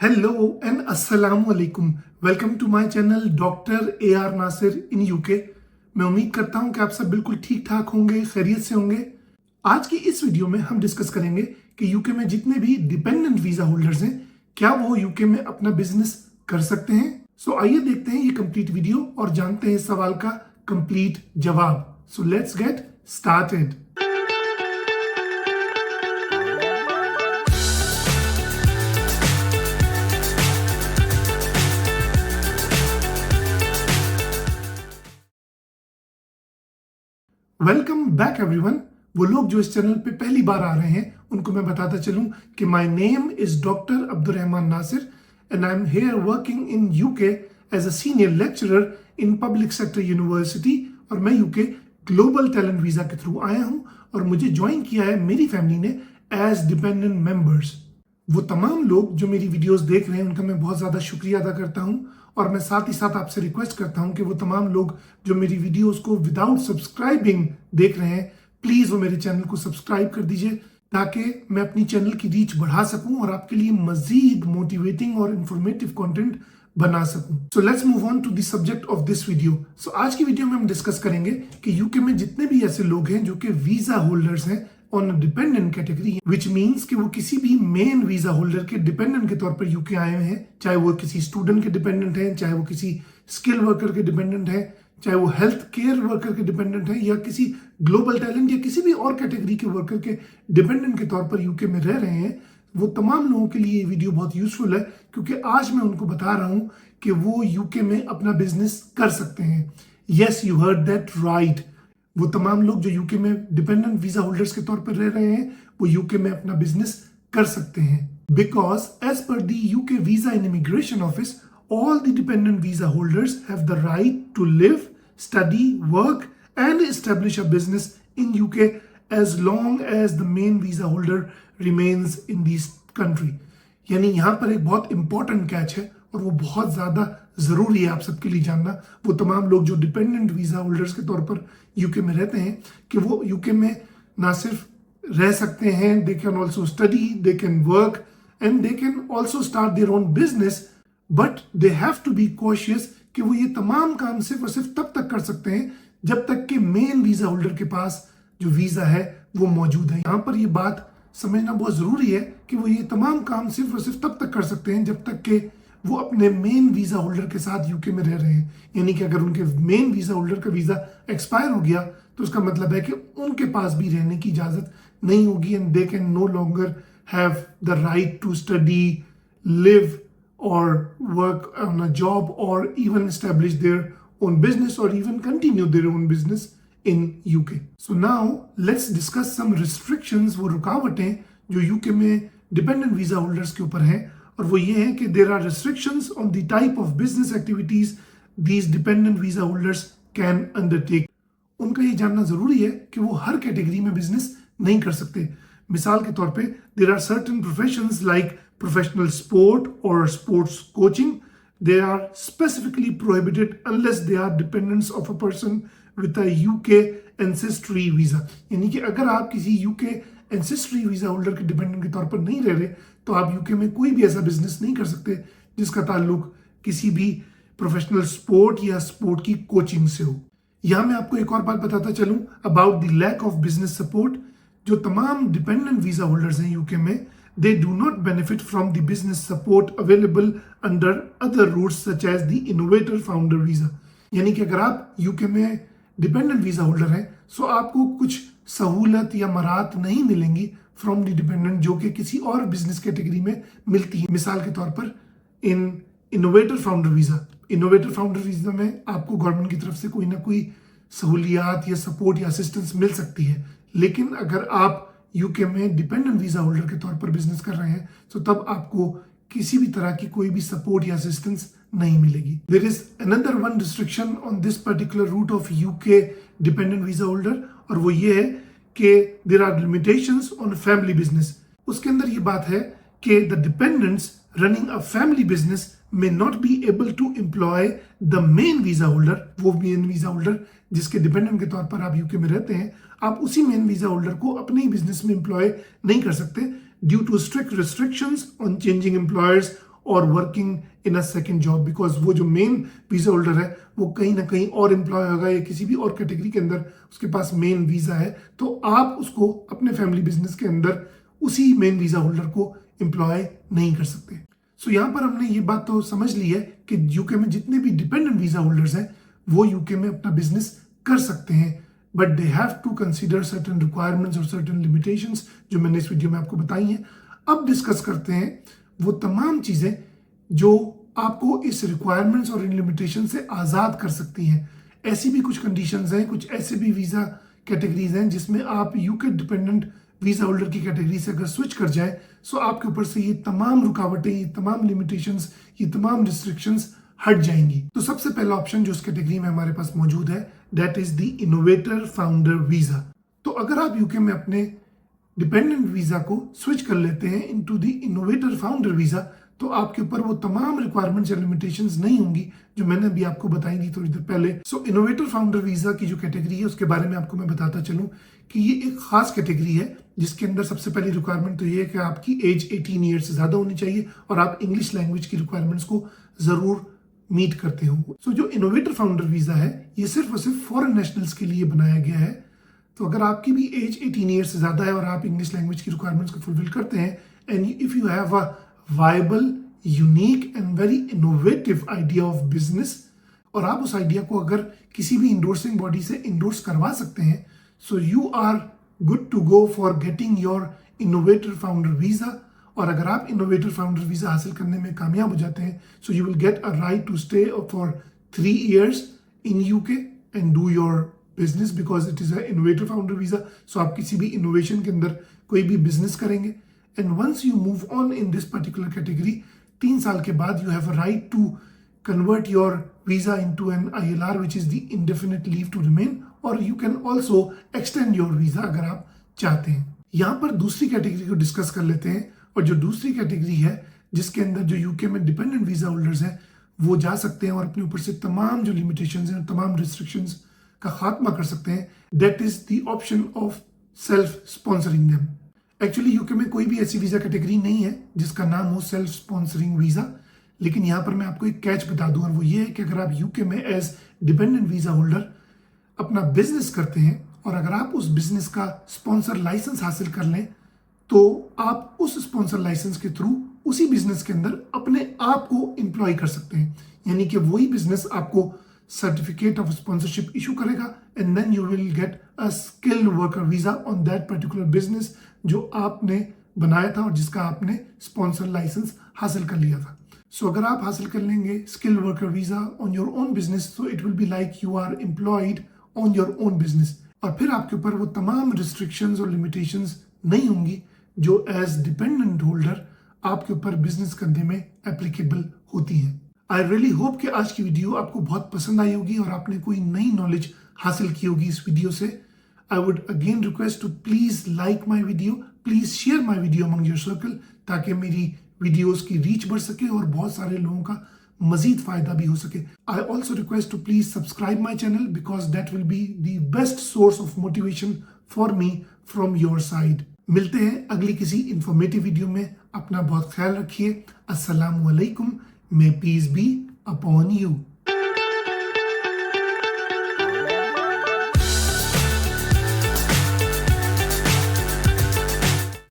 Hello and Assalamu alaikum. Welcome to my channel Dr. A.R. Nasir in UK. मैं उम्मीद करता हूं कि आप सब बिल्कुल ठीक ठाक होंगे, खैरियत से होंगे। आज की इस वीडियो में हम डिस्कस करेंगे कि यूके में जितने भी डिपेंडेंट वीजा होल्डर्स हैं, क्या वो यूके में अपना बिजनेस कर सकते हैं। सो आइए देखते हैं ये कंप्लीट वीडियो और जानते हैं इस सवाल का कंप्लीट जवाब। So let's get started. Welcome back everyone. वो लोग जो इस चैनल पे पहली बार आ रहे हैं उनको मैं बताता चलूं कि my name is doctor Abdurrahman Nasir and I am here working in UK as a senior lecturer in public sector university. और मैं यूके ग्लोबल टैलेंट वीजा के थ्रू आया हूं और मुझे ज्वाइन किया है मेरी फैमिली ने एज डिपेंडेंट मेंबर्स। वो तमाम लोग जो मेरी वीडियोस देख रहे हैं उनका मैं बहुत ज़्यादा शुक्रिया अदा करता हूं और मैं साथ ही साथ आपसे रिक्वेस्ट करता हूं कि वो तमाम लोग जो मेरी वीडियोस को विदाउट सब्सक्राइबिंग देख रहे हैं, प्लीज़ वो मेरे चैनल को सब्सक्राइब कर दीजिए ताकि मैं अपनी चैनल की रीच बढ़ा सकूं और आपके लिए मजीद मोटिवेटिंग और इंफॉर्मेटिव कंटेंट बना सकूं। So let's move on to the subject of this video. So आज की वीडियो में हम डिस्कस करेंगे कि यूके में जितने भी ऐसे लोग हैं जो कि वीजा होल्डर्स हैं on dependent category, which means कि वो किसी भी मेन वीजा होल्डर के डिपेंडेंट के तौर पर यूके आए हुए हैं, चाहे वो किसी स्टूडेंट के डिपेंडेंट हैं, चाहे वो किसी स्किल वर्कर के डिपेंडेंट है, चाहे वो हेल्थ केयर वर्कर के डिपेंडेंट है या किसी ग्लोबल टैलेंट या किसी भी और कैटेगरी के वर्कर के डिपेंडेंट के तौर पर यूके में रह रहे हैं। वो तमाम लोगों के लिए ये वीडियो बहुत यूजफुल है क्योंकि आज मैं उनको बता रहा हूं कि वो यूके में अपना बिजनेस कर सकते हैं। Yes, you heard that right. वो तमाम लोग जो यूके में डिपेंडेंट वीजा होल्डर्स के तौर पर रह रहे हैं वो यूके में अपना बिजनेस कर सकते हैं because as per the UK visa and immigration office all the dependent visa holders have the right to live, study, work and establish a business in UK as long as the main visa holder remains in this country। यानी यहाँ पर एक बहुत important catch है और वो बहुत ज़्यादा ज़रूरी है आप सबके लिए जानना। वो तमाम लोग जो डिपेंडेंट वीज़ा होल्डर्स के तौर पर यूके में रहते हैं कि वो यूके में ना सिर्फ रह सकते हैं, they can also study, they can work and they can also start their own business, but they have to be cautious कि वो ये तमाम काम सिर्फ और सिर्फ तब तक कर सकते हैं जब तक कि मेन वीज़ा होल्डर के पास जो वीज़ा है वो मौजूद है। यहाँ पर ये बात समझना बहुत ज़रूरी है कि वो ये तमाम काम सिर्फ और सिर्फ तब तक कर सकते हैं जब तक कि वो अपने मेन वीज़ा होल्डर के साथ यूके में रह रहे हैं। यानी कि अगर उनके मेन वीज़ा होल्डर का वीज़ा एक्सपायर हो गया तो उसका मतलब है कि उनके पास भी रहने की इजाज़त नहीं होगी and they can no longer have the right to study, live or work on a job or even establish their own business or even continue their own business in UK. So now let's discuss some restrictions, वो रुकावटें जो UK में dependent visa holders के ऊपर हैं और वो ये हैं कि there are restrictions on the type of business activities these dependent visa holders can undertake। उनका ये जानना ज़रूरी है कि वो हर कैटेगरी में बिजनेस नहीं कर सकते। मिसाल के तौर पे there are certain professions like professional sport or sports coaching, they are specifically prohibited unless they are dependents of a person with a UK ancestry visa। यानी कि अगर आप किसी UK ancestry visa holder के डिपेंडेंट के तौर पर नहीं रह रहे तो आप यूके में कोई भी ऐसा बिजनेस नहीं कर सकते जिसका ताल्लुक किसी भी प्रोफेशनल स्पोर्ट या स्पोर्ट की कोचिंग से हो। यहाँ मैं आपको एक और बात बताता चलूँ about the lack of business support. जो तमाम डिपेंडेंट वीजा होल्डर्स हैं यूके में, they do not benefit from the business support available under other routes such as the innovator founder visa। यानी कि अगर आप यूके में डिपेंडेंट वीजा होल्डर हैं सो आपको कुछ सहूलत या मराहत नहीं मिलेंगी फ्रॉम द डिपेंडेंट जो कि किसी और बिजनेस कैटेगरी में मिलती है। मिसाल के तौर पर इन इनोवेटर फाउंडर वीजा में आपको गवर्नमेंट की तरफ से कोई ना कोई सहूलियात या सपोर्ट या असिस्टेंस मिल सकती है, लेकिन अगर आप यूके में डिपेंडेंट वीजा होल्डर के तौर पर बिजनेस कर रहे हैं तो तब आपको किसी भी तरह की कोई भी सपोर्ट या असिस्टेंस नहीं मिलेगी। There is another one restriction on this particular route of UK dependent visa holder और वो ये है कि there are limitations on family business. उसके अंदर ये बात है कि the dependents running a family business may not be able to employ the main visa holder। वो मेन वीजा होल्डर जिसके डिपेंडेंट के तौर पर आप यूके में रहते हैं, आप उसी मेन वीजा होल्डर को अपने ही बिजनेस में एम्प्लॉय नहीं कर सकते due to strict restrictions on changing employers और working in a second job, because वो जो मेन वीजा होल्डर है वो कहीं ना कहीं और एम्प्लॉय होगा या किसी भी और कैटेगरी के अंदर उसके पास मेन वीजा है, तो आप उसको अपने फैमिली बिजनेस के अंदर उसी मेन वीजा होल्डर को एम्प्लॉय नहीं कर सकते। सो यहाँ पर हमने ये बात तो समझ ली है कि यूके में जितने भी डिपेंडेंट वीजा होल्डर्स हैं वो यूके में अपना बिजनेस कर सकते हैं, but they have to consider certain requirements और सर्टेन लिमिटेशंस जो मैंने इस वीडियो में आपको बताई हैं। अब डिस्कस करते हैं वो तमाम चीजें जो आपको इस रिक्वायरमेंट्स और इन लिमिटेशन से आज़ाद कर सकती हैं। ऐसी भी कुछ कंडीशंस हैं, कुछ ऐसे भी वीज़ा कैटेगरीज हैं जिसमें आप यूके डिपेंडेंट वीज़ा होल्डर की कैटेगरी से अगर स्विच कर जाए सो आपके ऊपर से ये तमाम रुकावटें, ये तमाम लिमिटेशंस, ये तमाम रिस्ट्रिक्शंस हट जाएंगी। तो सबसे पहला ऑप्शन जो इस कैटेगरी में हमारे पास मौजूद है that is the innovator founder visa. तो अगर आप यूके में अपने डिपेंडेंट वीज़ा को स्विच कर लेते हैं into the innovator founder visa तो आपके ऊपर वो तमाम रिक्वायरमेंट्स या लिमिटेशंस नहीं होंगी जो मैंने अभी आपको बताई थी थोड़ी देर पहले। सो इनोवेटर फाउंडर वीज़ा की जो कैटेगरी है उसके बारे में आपको मैं बताता चलूँ कि ये एक खास कैटेगरी है जिसके अंदर सबसे पहली रिक्वायरमेंट तो ये है कि आपकी एज 18 ईयर से ज़्यादा होनी चाहिए और आप इंग्लिश लैंग्वेज की रिक्वायरमेंट्स को ज़रूर मीट करते हो। सो जो इनोवेटर फाउंडर वीज़ा है ये सिर्फ और सिर्फ फॉरेन नेशनल्स के लिए बनाया गया है। तो अगर आपकी भी एज 18 ईयर से ज़्यादा है और आप इंग्लिश लैंग्वेज की रिक्वायरमेंट्स को फुलफिल करते हैं and if you have a viable, unique and very innovative idea of business और आप उस आइडिया को अगर किसी भी इंडोर्सिंग बॉडी से इंडोर्स करवा सकते हैं so you are good to go for getting your innovator founder visa. और अगर आप इनोवेटर फाउंडर वीज़ा हासिल करने में कामयाब हो जाते हैं so you will get a right to stay for 3 years in UK and do your business because it is a innovator founder visa. So आप किसी भी इनोवेशन के अंदर कोई भी बिजनेस करेंगे and once you move on in this particular category 3 साल के बाद you have a right to convert your visa into an ILR which is the indefinite leave to remain और you can also extend your visa अगर आप चाहते हैं। यहाँ पर दूसरी कैटेगरी को डिस्कस कर लेते हैं और जो दूसरी कैटेगरी है जिसके अंदर जो यूके में डिपेंडेंट वीज़ा होल्डर्स हैं वो जा सकते हैं और अपने ऊपर से तमाम जो लिमिटेशंस हैं तमाम रिस्ट्रिक्शंस का खात्मा कर सकते हैं, that is the option of self sponsoring them. Actually UK में कोई भी ऐसी वीज़ा कैटेगरी नहीं है जिसका नाम हो सेल्फ स्पॉन्सरिंग वीज़ा, लेकिन यहाँ पर मैं आपको एक कैच बता दूं और वो ये है कि अगर आप यूके में एज डिपेंडेंट वीज़ा होल्डर अपना बिजनेस करते हैं और अगर आप उस बिजनेस का स्पॉन्सर लाइसेंस हासिल कर लें तो आप उस स्पॉन्सर लाइसेंस के थ्रू उसी बिजनेस के अंदर अपने आप को एम्प्लॉय कर सकते हैं, यानी कि वही बिजनेस आपको सर्टिफिकेट ऑफ स्पॉन्सरशिप इशू करेगा and then you will get a skilled worker visa on that particular business जो आपने बनाया था और जिसका आपने स्पॉन्सर लाइसेंस हासिल कर लिया था। सो अगर आप हासिल कर लेंगे skilled worker visa on your own business so it will be like you are employed on your own business और फिर आपके ऊपर वो तमाम रिस्ट्रिक्शंस और लिमिटेशंस नहीं होंगी जो एज डिपेंडेंट होल्डर आपके ऊपर बिजनेस करने में एप्लीकेबल होती हैं। आई रियली होप कि आज की वीडियो आपको बहुत पसंद आई होगी और आपने कोई नई नॉलेज हासिल की होगी इस वीडियो से। I would again request to please like my video, please share my video among your circle ताकि मेरी वीडियोस की रीच बढ़ सके और बहुत सारे लोगों का मजीद फायदा भी हो सके। I also request to please subscribe my channel because that will be the best source of motivation for me from your side. मिलते हैं अगली किसी इंफॉर्मेटिव वीडियो में। अपना बहुत ख्याल रखिए। अस्सलामु अलैकुम। May peace be upon you.